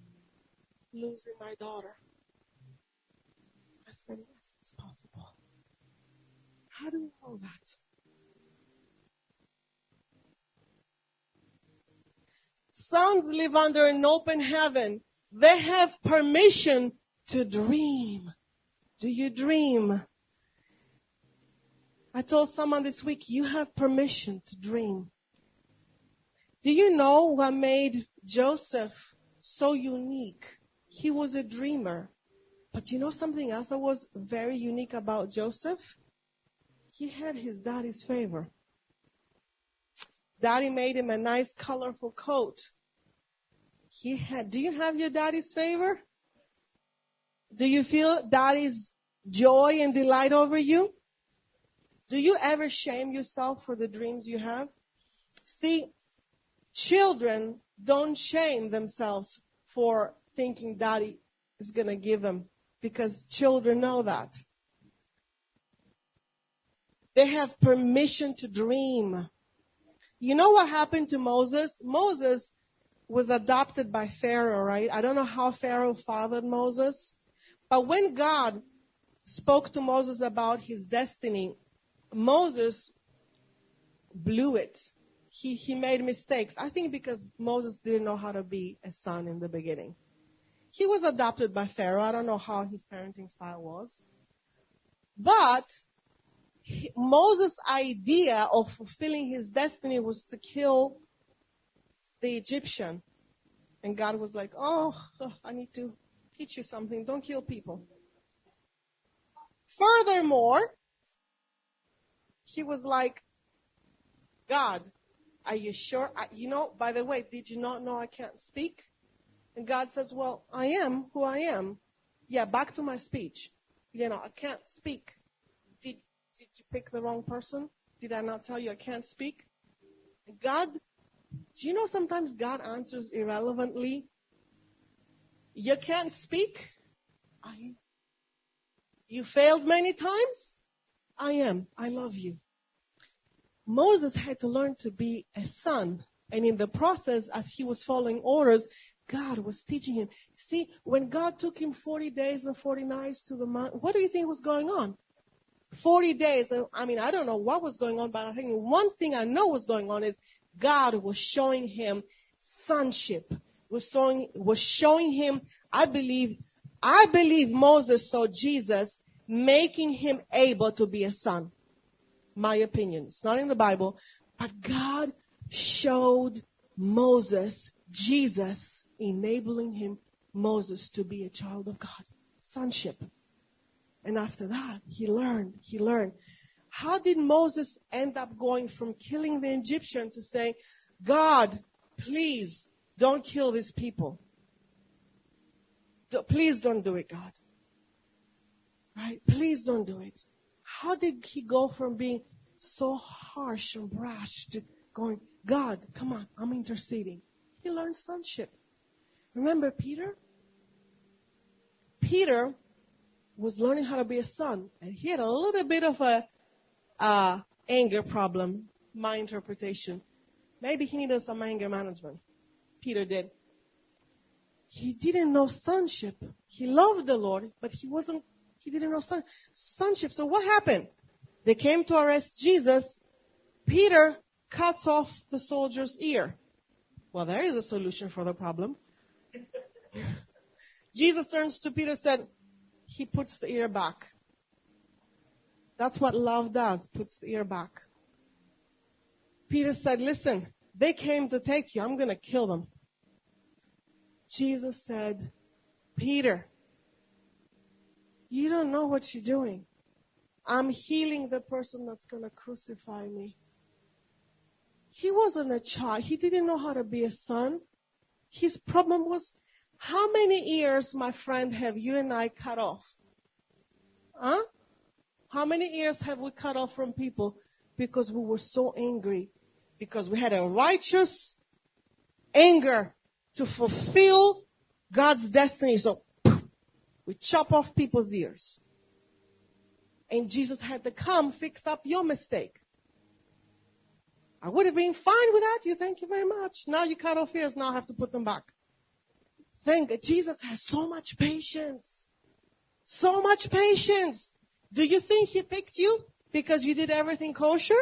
losing my daughter? I said, yes, it's possible. How do we know that? Sons live under an open heaven. They have permission to dream. Do you dream? I told someone this week, you have permission to dream. Do you know what made Joseph so unique? He was a dreamer. But you know something else that was very unique about Joseph? He had his daddy's favor. Daddy made him a nice, colorful coat. Do you have your daddy's favor? Do you feel daddy's joy and delight over you? Do you ever shame yourself for the dreams you have? See, children don't shame themselves for thinking daddy is going to give them, because children know that. They have permission to dream. You know what happened to Moses? Moses was adopted by Pharaoh, right? I don't know how Pharaoh fathered Moses. But when God spoke to Moses about his destiny, Moses blew it. He made mistakes. I think because Moses didn't know how to be a son in the beginning. He was adopted by Pharaoh. I don't know how his parenting style was. But Moses' idea of fulfilling his destiny was to kill the Egyptian. And God was like, oh, I need to teach you something. Don't kill people. Furthermore, he was like, God, are you sure? By the way, did you not know I can't speak? And God says, well, I am who I am. Yeah, back to my speech. I can't speak. Did you pick the wrong person? Did I not tell you I can't speak? God, do you know sometimes God answers irrelevantly? You can't speak? I am. You failed many times? I am. I love you. Moses had to learn to be a son. And in the process, as he was following orders, God was teaching him. See, when God took him 40 days and 40 nights to the mountain, what do you think was going on? 40 days. I don't know what was going on, but I think one thing I know was going on is God was showing him sonship. Was showing him, I believe Moses saw Jesus making him able to be a son. My opinion. It's not in the Bible. But God showed Moses, Jesus, enabling Moses to be a child of God. Sonship. And after that, he learned. How did Moses end up going from killing the Egyptian to say, God, please don't kill these people. Please don't do it, God. Right? Please don't do it. How did he go from being so harsh and brash to going, God, come on, I'm interceding? He learned sonship. Remember Peter? Peter was learning how to be a son, and he had a little bit of a anger problem, my interpretation. Maybe he needed some anger management. Peter did. He didn't know sonship. He loved the Lord, but he didn't know sonship. So what happened? They came to arrest Jesus. Peter cuts off the soldier's ear. Well, there is a solution for the problem. Jesus turns to Peter and said, he puts the ear back. That's what love does, puts the ear back. Peter said, listen, they came to take you. I'm going to kill them. Jesus said, Peter, you don't know what you're doing. I'm healing the person that's going to crucify me. He wasn't a child. He didn't know how to be a son. His problem was, How many ears, my friend, have you and I cut off? Huh? How many ears have we cut off from people because we were so angry? Because we had a righteous anger to fulfill God's destiny. So we chop off people's ears. And Jesus had to come fix up your mistake. I would have been fine with that. You thank you very much. Now you cut off ears. Now I have to put them back. Thank God. Jesus has so much patience. So much patience. Do you think he picked you because you did everything kosher?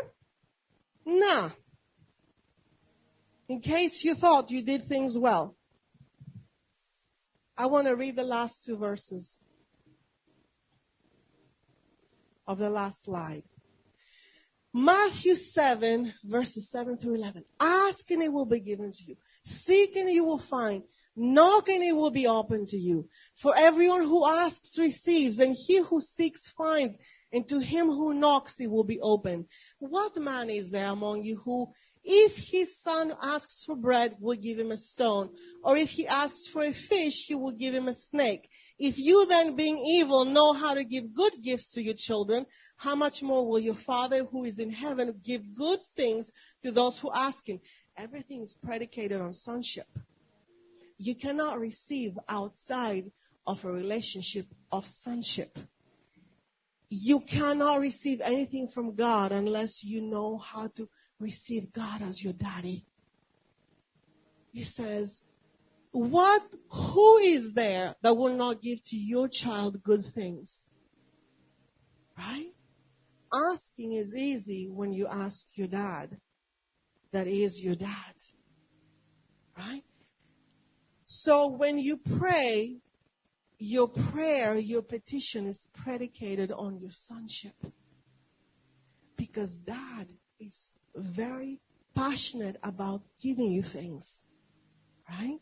Nah. In case you thought you did things well. I want to read the last two verses of the last slide. Matthew 7, verses 7 through 11. Ask and it will be given to you. Seek and you will find. Knock and it will be opened to you. For everyone who asks receives, and he who seeks finds, and to him who knocks it will be opened. What man is there among you who, if his son asks for bread, will give him a stone? Or if he asks for a fish, he will give him a snake? If you then, being evil, know how to give good gifts to your children, how much more will your Father who is in heaven give good things to those who ask him? Everything is predicated on sonship. You cannot receive outside of a relationship of sonship. You cannot receive anything from God unless you know how to receive God as your daddy. He says, who is there that will not give to your child good things? Right? Asking is easy when you ask your dad that is your dad. Right? So when you pray, your prayer, your petition is predicated on your sonship. Because dad is very passionate about giving you things. Right?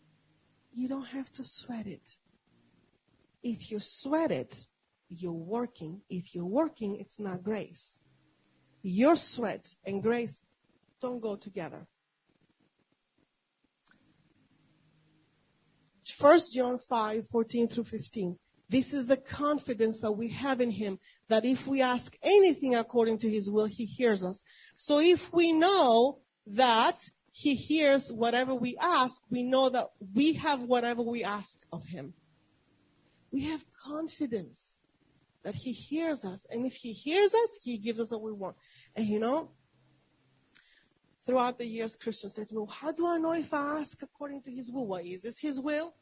You don't have to sweat it. If you sweat it, you're working. If you're working, it's not grace. Your sweat and grace don't go together. 1 John 5, 14 through 15. This is the confidence that we have in him, that if we ask anything according to his will, he hears us. So if we know that he hears whatever we ask, we know that we have whatever we ask of him. We have confidence that he hears us. And if he hears us, he gives us what we want. And you know, throughout the years, Christians say to me, how do I know if I ask according to his will? What is this his will?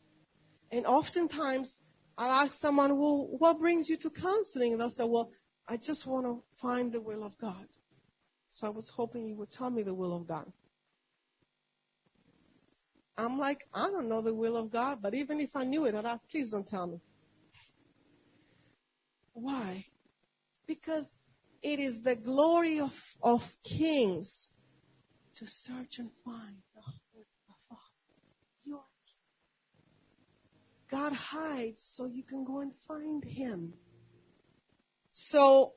And oftentimes, I'll ask someone, well, what brings you to counseling? And they'll say, well, I just want to find the will of God. So I was hoping you would tell me the will of God. I'm like, I don't know the will of God, but even if I knew it, I'd ask, please don't tell me. Why? Because it is the glory of kings to search and find the heart of the Father. You are God hides so you can go and find him. So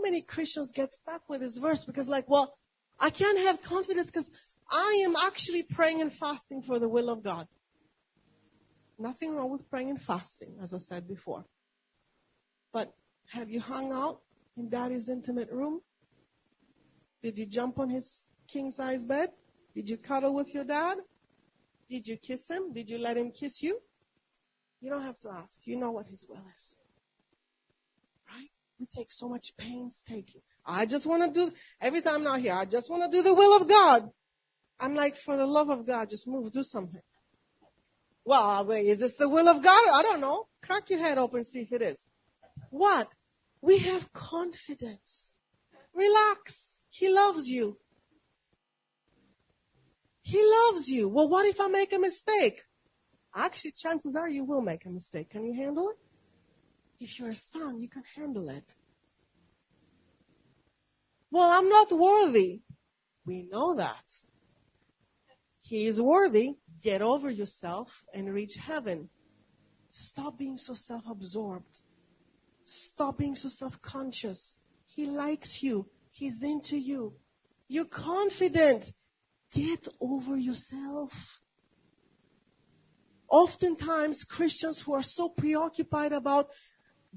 many Christians get stuck with this verse because well, I can't have confidence because I am actually praying and fasting for the will of God. Nothing wrong with praying and fasting, as I said before. But have you hung out in Daddy's intimate room? Did you jump on his king-size bed? Did you cuddle with your dad? Did you kiss him? Did you let him kiss you? You don't have to ask. You know what his will is. Right? We take so much painstaking. I just want to do, every time I'm not here, I just want to do the will of God. I'm like, for the love of God, just move, do something. Well, wait, is this the will of God? I don't know. Crack your head open, see if it is. What? We have confidence. Relax. He loves you. He loves you. Well, what if I make a mistake? Actually, chances are you will make a mistake. Can you handle it? If you're a son, you can handle it. Well, I'm not worthy. We know that. He is worthy. Get over yourself and reach heaven. Stop being so self-absorbed. Stop being so self-conscious. He likes you. He's into you. You're confident. Get over yourself. Oftentimes, Christians who are so preoccupied about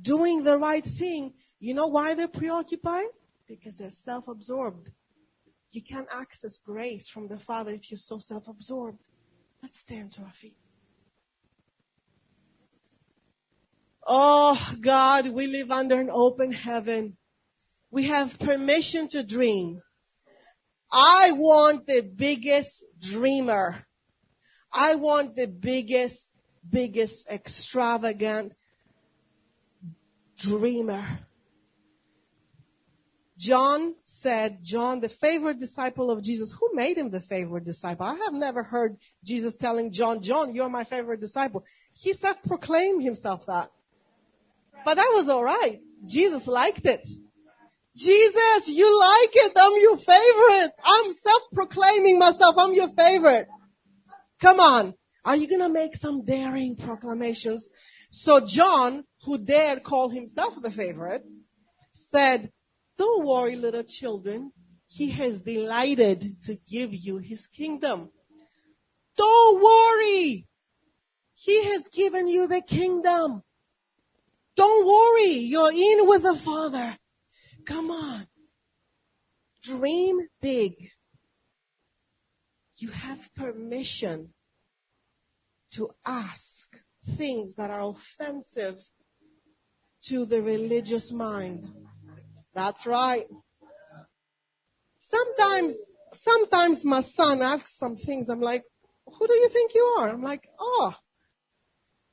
doing the right thing, you know why they're preoccupied? Because they're self-absorbed. You can't access grace from the Father if you're so self-absorbed. Let's stand to our feet. Oh, God, we live under an open heaven. We have permission to dream. I want the biggest dreamer. I want the biggest extravagant dreamer. John, the favorite disciple of Jesus. Who made him the favorite disciple? I have never heard Jesus telling John, you're my favorite disciple. He self-proclaimed himself that. But that was all right. Jesus liked it. Jesus, you like it. I'm your favorite. I'm self-proclaiming myself. I'm your favorite. Come on. Are you going to make some daring proclamations? So John, who dared call himself the favorite, said, don't worry, little children. He has delighted to give you his kingdom. Don't worry. He has given you the kingdom. Don't worry. You're in with the Father. Come on. Dream big. You have permission to ask things that are offensive to the religious mind. That's right. Sometimes my son asks some things. I'm like, who do you think you are? I'm like, oh,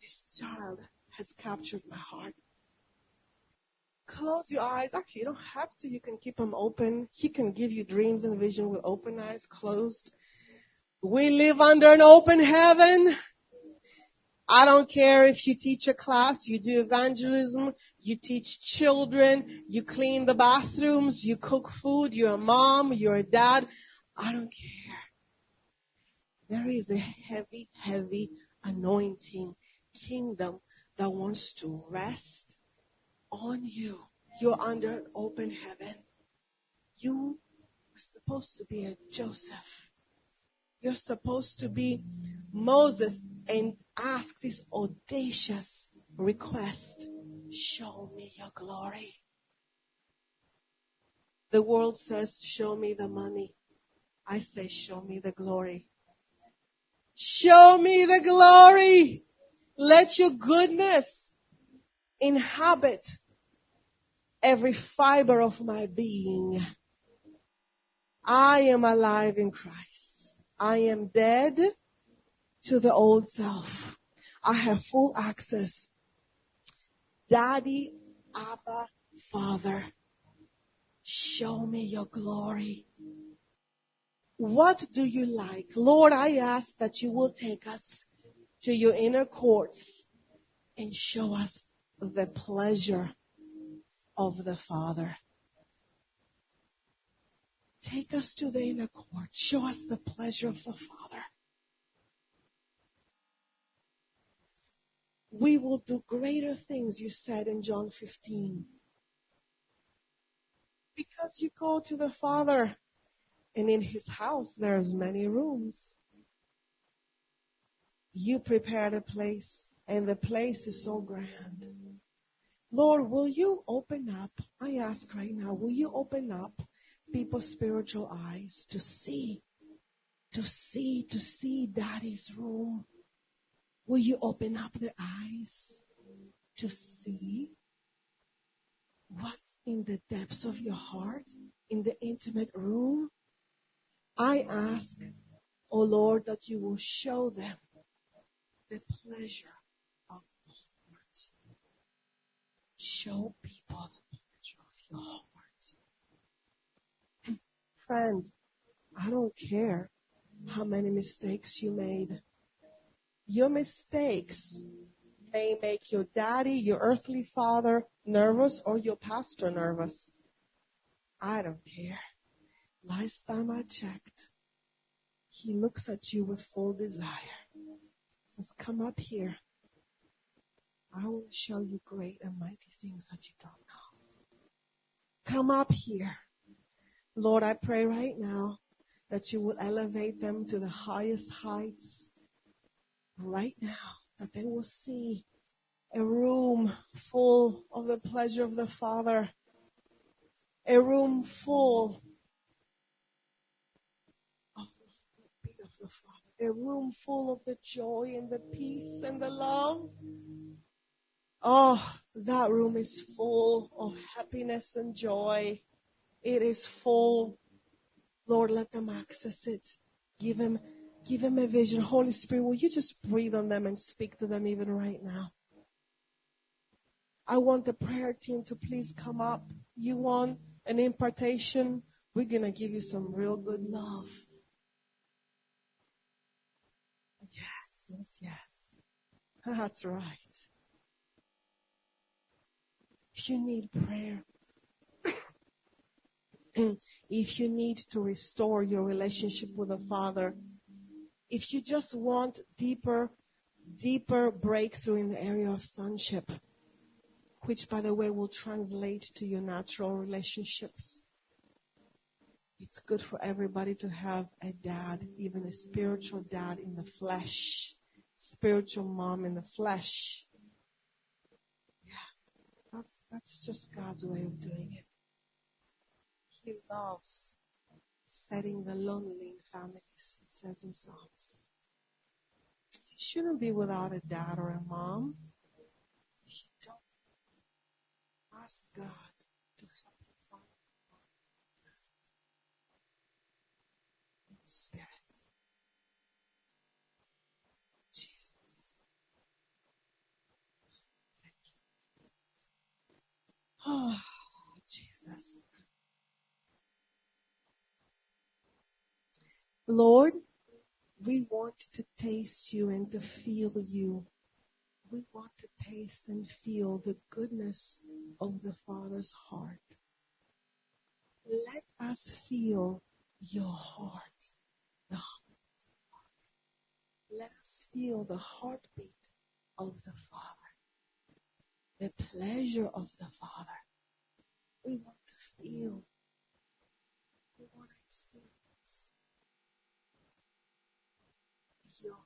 this child has captured my heart. Close your eyes. Actually, you don't have to. You can keep them open. He can give you dreams and vision with open eyes closed. We live under an open heaven. I don't care if you teach a class, you do evangelism, you teach children, you clean the bathrooms, you cook food, you're a mom, you're a dad. I don't care. There is a heavy, heavy anointing kingdom that wants to rest on you. You're under an open heaven. You are supposed to be a Joseph. You're supposed to be Moses and ask this audacious request. Show me your glory. The world says, show me the money. I say, show me the glory. Show me the glory. Let your goodness inhabit every fiber of my being. I am alive in Christ. I am dead to the old self. I have full access. Daddy, Abba, Father, show me your glory. What do you like? Lord, I ask that you will take us to your inner courts and show us the pleasure of the Father. Take us to the inner court. Show us the pleasure of the Father. We will do greater things, you said in John 15. Because you go to the Father, and in his house there's many rooms. You prepared a place, and the place is so grand. Lord, will you open up, I ask right now, will you open up people's spiritual eyes to see Daddy's room? Will you open up their eyes to see what's in the depths of your heart, in the intimate room? I ask, oh Lord, that you will show them the pleasure of the heart. Show people the pleasure of your heart. Friend, I don't care how many mistakes you made. Your mistakes may make your daddy, your earthly father nervous, or your pastor nervous. I don't care. Last time I checked, he looks at you with full desire. Says, come up here. I will show you great and mighty things that you don't know. Come up here. Lord, I pray right now that you will elevate them to the highest heights right now, that they will see a room full of the pleasure of the Father, a room full of the beat of the Father, a room full of the joy and the peace and the love. Oh, that room is full of happiness and joy. It is full. Lord, let them access it. Give them a vision. Holy Spirit, will you just breathe on them and speak to them even right now? I want the prayer team to please come up. You want an impartation? We're going to give you some real good love. Yes. That's right. If you need prayer, if you need to restore your relationship with the Father, if you just want deeper breakthrough in the area of sonship, which, by the way, will translate to your natural relationships. It's good for everybody to have a dad, even a spiritual dad in the flesh, spiritual mom in the flesh. Yeah, that's just God's way of doing it. He loves setting the lonely in families, it says in Psalms. You shouldn't be without a dad or a mom. If you don't, ask God to help you find the Spirit. Jesus. Thank you. Oh, Jesus. Lord, we want to taste you and to feel you. We want to taste and feel the goodness of the Father's heart. Let us feel your heart. The heart. Let us feel the heartbeat of the Father. The pleasure of the Father. We want to feel. We want to experience your heart.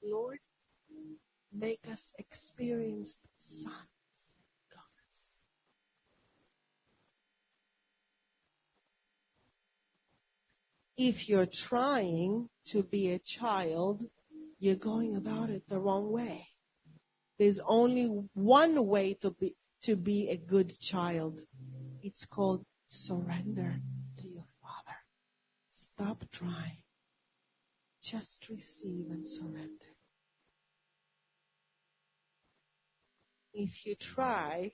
Lord, make us experienced sons and daughters. If you're trying to be a child, you're going about it the wrong way. There's only one way to be a good child. It's called surrender to your Father. Stop trying. Just receive and surrender. If you try,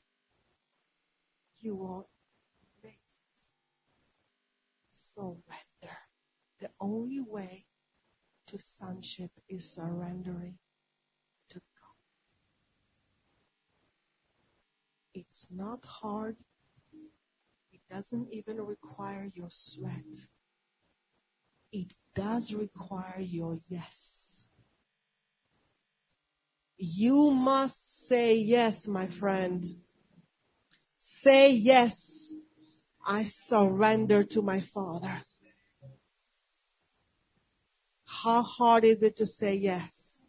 you won't make it. Surrender. The only way to sonship is surrendering to God. It's not hard. It doesn't even require your sweat. It does require your yes. You must say yes, my friend. Say yes. I surrender to my Father. How hard is it to say yes?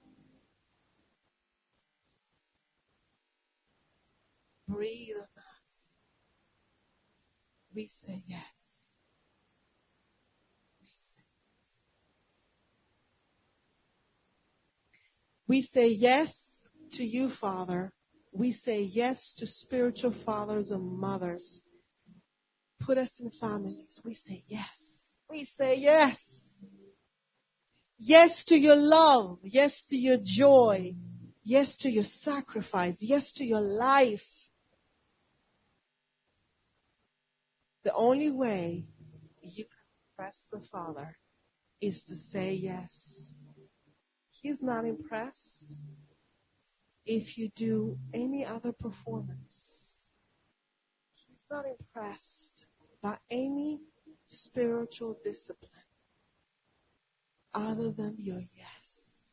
Breathe on us. We say yes. We say yes to you, Father. We say yes to spiritual fathers and mothers. Put us in families. We say yes. We say yes. Yes to your love. Yes to your joy. Yes to your sacrifice. Yes to your life. The only way you can impress the Father is to say yes. He's not impressed if you do any other performance. He's not impressed by any spiritual discipline other than your yes.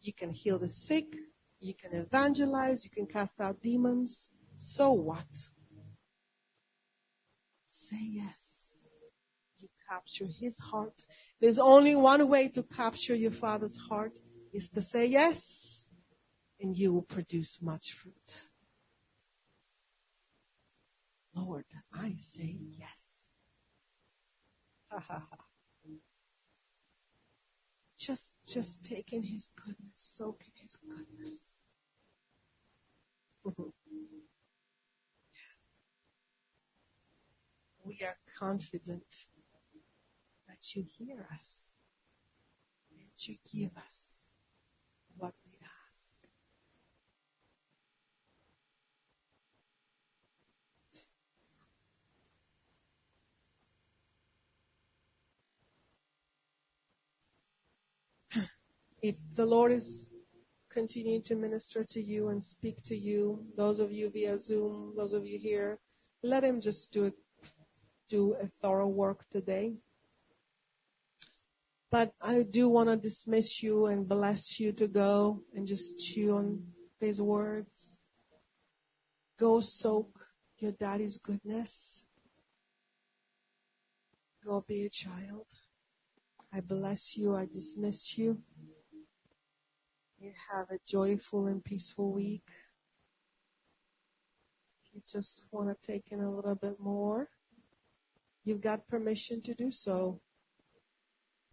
You can heal the sick, you can evangelize, you can cast out demons. So what? Say yes. You capture His heart. There's only one way to capture your Father's heart, is to say yes, and you will produce much fruit. Lord, I say yes. Just take in His goodness, soak in His goodness. We are confident that you hear us and you give us what we ask. If the Lord is continuing to minister to you and speak to you, those of you via Zoom, those of you here, let Him just do a thorough work today. But I do want to dismiss you and bless you to go and just chew on His words. Go soak your daddy's goodness. Go be a child. I bless you. I dismiss you. You have a joyful and peaceful week. If you just want to take in a little bit more, you've got permission to do so.